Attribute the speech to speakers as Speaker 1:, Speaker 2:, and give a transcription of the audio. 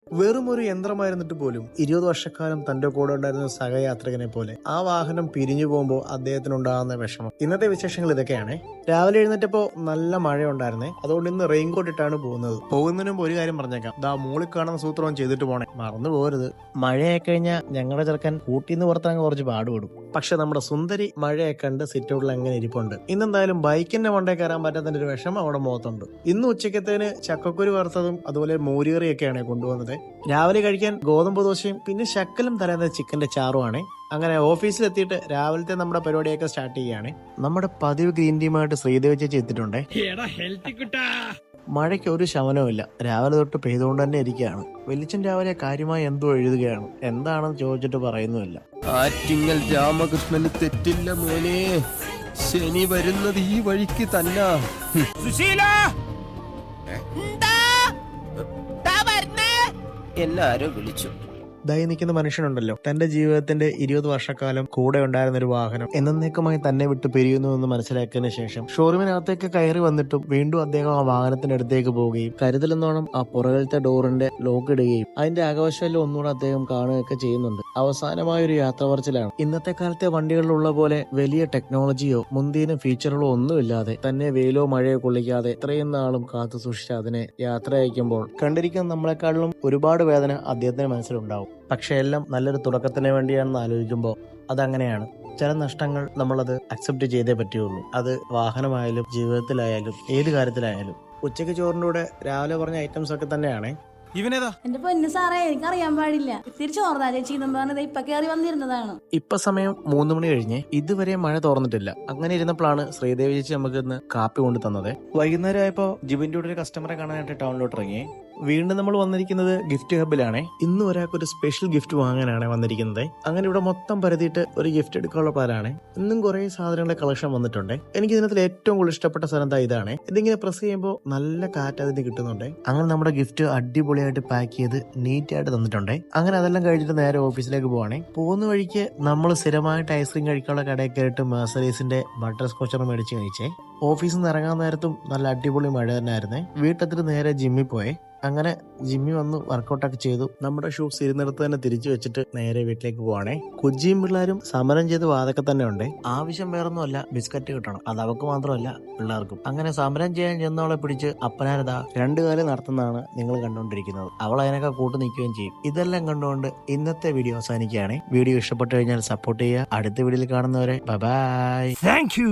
Speaker 1: വെറും ഒരു യന്ത്രമായിരുന്നിട്ട് പോലും 20 വർഷക്കാലം തന്റെ കൂടെ ഉണ്ടായിരുന്ന സഹയാത്രികനെ പോലെ ആ വാഹനം പിരിഞ്ഞു പോകുമ്പോൾ അദ്ദേഹത്തിനുണ്ടാകുന്ന വിഷമം. ഇന്നത്തെ വിശേഷങ്ങൾ ഇതൊക്കെയാണ്. രാവിലെ എഴുന്നേറ്റപ്പോ നല്ല മഴ ഉണ്ടായിരുന്നേ, അതുകൊണ്ട് ഇന്ന് റെയിൻകോട്ട് ഇട്ടാണ് പോകുന്നത്. പോകുന്നതിന് മുമ്പ് ഒരു കാര്യം പറഞ്ഞേക്കാം, ദാ മോളിൽ കാണുന്ന സൂത്രം ചെയ്തിട്ട് പോണേ, മറന്നു പോകരുത്. മഴയായി കഴിഞ്ഞാൽ ഞങ്ങളുടെ ചെറുക്കൻ കൂട്ടിന്ന് പുറത്തിറങ്ങാൻ കുറച്ച് പാടുപെടും. പക്ഷെ നമ്മുടെ സുന്ദരി മഴയെ കണ്ട് സിറ്റൗട്ടിൽ അങ്ങനെ ഇരിപ്പുണ്ട്. ഇന്നെന്തായാലും ബൈക്കിന്റെ മണ്ടേ കയറാൻ പറ്റാത്തതിന്റെ ഒരു വിഷമം അവിടെ മുഖത്തുണ്ട്. ഇന്ന് ഉച്ചക്കത്തേന് ചക്കക്കുരു വറുത്തതും അതുപോലെ മോരുകറിയൊക്കെയാണ് കൊണ്ടുവന്നത്. രാവിലെ കഴിക്കാൻ ഗോതമ്പ് ദോശയും പിന്നെ ശക്കലും തലേന്ന ചിക്കന്റെ ചാറുമാണ്. അങ്ങനെ ഓഫീസിലെത്തിയിട്ട് രാവിലത്തെ നമ്മുടെ പരിപാടിയൊക്കെ സ്റ്റാർട്ട് ചെയ്യുകയാണ്. നമ്മുടെ പതിവ് ഗ്രീൻ ടീമായിട്ട് ശ്രീദേവി ചേച്ചി എത്തിയിട്ടുണ്ടേ. മഴയ്ക്ക് ഒരു ശമനവുമില്ല, രാവിലെ തൊട്ട് പെയ്തുകൊണ്ട് തന്നെ ഇരിക്കുകയാണ്. വെളിച്ചം രാവിലെ കാര്യമായി എന്തോ എഴുതുകയാണ്, എന്താണെന്ന് ചോദിച്ചിട്ട് പറയുന്നുമില്ല.
Speaker 2: ആറ്റിങ്ങൽ രാമകൃഷ്ണന് തെറ്റില്ല മോനെ, ശനി വരുന്നത് ഈ വഴിക്ക് തന്നെ. എല്ലാരും വിളിച്ചു.
Speaker 1: ദായി നിൽക്കുന്ന മനുഷ്യനുണ്ടല്ലോ, തന്റെ ജീവിതത്തിന്റെ 20 വർഷക്കാലം കൂടെ ഉണ്ടായിരുന്ന ഒരു വാഹനം എന്നേക്കുമായി തന്നെ വിട്ട് പിരിയുന്നു എന്ന് മനസ്സിലാക്കിയതിനു ശേഷം ഷോറൂമിനകത്തേക്ക് കയറി വന്നിട്ടും വീണ്ടും അദ്ദേഹം ആ വാഹനത്തിന്റെ അടുത്തേക്ക് പോവുകയും കരുതലെന്നോണം ആ പുറകിലത്തെ ഡോറിന്റെ ലോക്ക് ഇടുകയും അതിന്റെ ആകവശമെല്ലാം ഒന്നുകൂടെ അദ്ദേഹം കാണുകയൊക്കെ ചെയ്യുന്നുണ്ട്. അവസാനമായ ഒരു യാത്ര പറച്ചിലാണ്. ഇന്നത്തെ കാലത്തെ വണ്ടികളിലുള്ള പോലെ വലിയ ടെക്നോളജിയോ മുന്തിയ ഫീച്ചറുകളോ ഒന്നുമില്ലാതെ തന്നെ വെയിലോ മഴയോ കൊള്ളിക്കാതെ ഇത്രയും നാളും കാത്തു സൂക്ഷിച്ച അതിനെ യാത്ര അയക്കുമ്പോൾ കണ്ടിരിക്കുന്ന നമ്മളെക്കാളിലും ഒരുപാട് വേദന അദ്ദേഹത്തിന്റെ മനസ്സിലുണ്ടാവും. പക്ഷെ എല്ലാം നല്ലൊരു തുടക്കത്തിന് വേണ്ടിയാണെന്ന് ആലോചിക്കുമ്പോൾ അതങ്ങനെയാണ്. ചില നഷ്ടങ്ങൾ നമ്മളത് അക്സെപ്റ്റ് ചെയ്തേ പറ്റുള്ളൂ. അത് വാഹനമായാലും ജീവിതത്തിലായാലും ഏത് കാര്യത്തിലായാലും. ഉച്ചയ്ക്ക് ചോറിൻ്റെ കൂടെ രാവിലെ പറഞ്ഞ ഐറ്റംസ് ഒക്കെ തന്നെയാണ്.
Speaker 3: ഇവനേതാ?
Speaker 4: എന്റെ പൊന്നു സാറേ, എനിക്ക് അറിയാൻ പാടില്ല. തിരിച്ചു ഓർത്താ ചേച്ചി പറഞ്ഞത് ഇപ്പൊ കയറി വന്നിരുന്നതാണ്.
Speaker 1: ഇപ്പൊ സമയം 3 മണി കഴിഞ്ഞ് ഇതുവരെ മഴ തോർന്നിട്ടില്ല. അങ്ങനെ ഇരുന്നപ്പോഴാണ് ശ്രീദേവി ചേച്ചി നമുക്ക് ഇന്ന് കാപ്പി കൊണ്ട് തന്നത്. വൈകുന്നേരം ആയപ്പോ ജിബിന്റെ കൂടെ ഒരു കസ്റ്റമറെ കാണാനായിട്ട് ടൗണിലോട്ട് ഇറങ്ങി. വീണ്ടും നമ്മൾ വന്നിരിക്കുന്നത് ഗിഫ്റ്റ് ഹബിലാണ്. ഇന്ന് ഒരാൾക്ക് ഒരു സ്പെഷ്യൽ ഗിഫ്റ്റ് വാങ്ങാനാണ് വന്നിരിക്കുന്നത്. അങ്ങനെ ഇവിടെ മൊത്തം പരതിയിട്ട് ഒരു ഗിഫ്റ്റ് എടുക്കാനുള്ള പ്ലാനാണ്. ഇന്നും കുറെ സാധനങ്ങളുടെ കളക്ഷൻ വന്നിട്ടുണ്ട്. എനിക്ക് ഇതിനകത്തിൽ ഏറ്റവും കൂടുതൽ ഇഷ്ടപ്പെട്ട സാധനം ഇതാണ്. ഇതിങ്ങനെ പ്രസ് ചെയ്യുമ്പോൾ നല്ല കാറ്റ് അതിന് കിട്ടുന്നുണ്ട്. അങ്ങനെ നമ്മുടെ ഗിഫ്റ്റ് അടിപൊളിയായിട്ട് പാക്ക് ചെയ്ത് നീറ്റായിട്ട് തന്നിട്ടുണ്ട്. അങ്ങനെ അതെല്ലാം കഴിഞ്ഞിട്ട് നേരെ ഓഫീസിലേക്ക് പോവാണ്. പോകുന്ന വഴിക്ക് നമ്മൾ സ്ഥിരമായിട്ട് ഐസ്ക്രീം കഴിക്കാനുള്ള കടയിൽ കയറിയിട്ട് മേഴ്സറീസിന്റെ ബട്ടർ സ്കോച്ചർ മേടിച്ച് കഴിച്ചേ. ഓഫീസിൽ നിന്ന് ഇറങ്ങാൻ നേരത്തും നല്ല അടിപൊളി മഴ തന്നെ ആയിരുന്നേ. വീട്ടെത്തിട്ട് നേരെ ജിമ്മിൽ പോയേ. അങ്ങനെ ജിമ്മി വന്ന് വർക്കൗട്ടൊക്കെ ചെയ്തു. നമ്മുടെ ഷൂസ് ഇരുന്നിടത്ത് തന്നെ തിരിച്ചു വെച്ചിട്ട് നേരെ വീട്ടിലേക്ക് പോവാണേ. കുജിയും പിള്ളേരും സമരം ചെയ്ത് വാതൊക്കെ തന്നെ ഉണ്ട്. ആവശ്യം വേറൊന്നുമല്ല, ബിസ്ക്കറ്റ് കിട്ടണം. അത് അവർക്ക് മാത്രമല്ല പിള്ളേർക്കും. അങ്ങനെ സമരം ചെയ്യാൻ ചെന്നവളെ പിടിച്ച് അപ്പനാരതാ 2 കാലം നടത്തുന്നതാണ് നിങ്ങൾ കണ്ടുകൊണ്ടിരിക്കുന്നത്. അവൾ അതിനൊക്കെ കൂട്ടു നിൽക്കുകയും ചെയ്യും. ഇതെല്ലാം കണ്ടുകൊണ്ട് ഇന്നത്തെ വീഡിയോ അവസാനിക്കുകയാണ്. വീഡിയോ ഇഷ്ടപ്പെട്ടു കഴിഞ്ഞാൽ സപ്പോർട്ട് ചെയ്യുക. അടുത്ത വീഡിയോയിൽ കാണുന്നവരെ ബൈ.
Speaker 3: Thank you.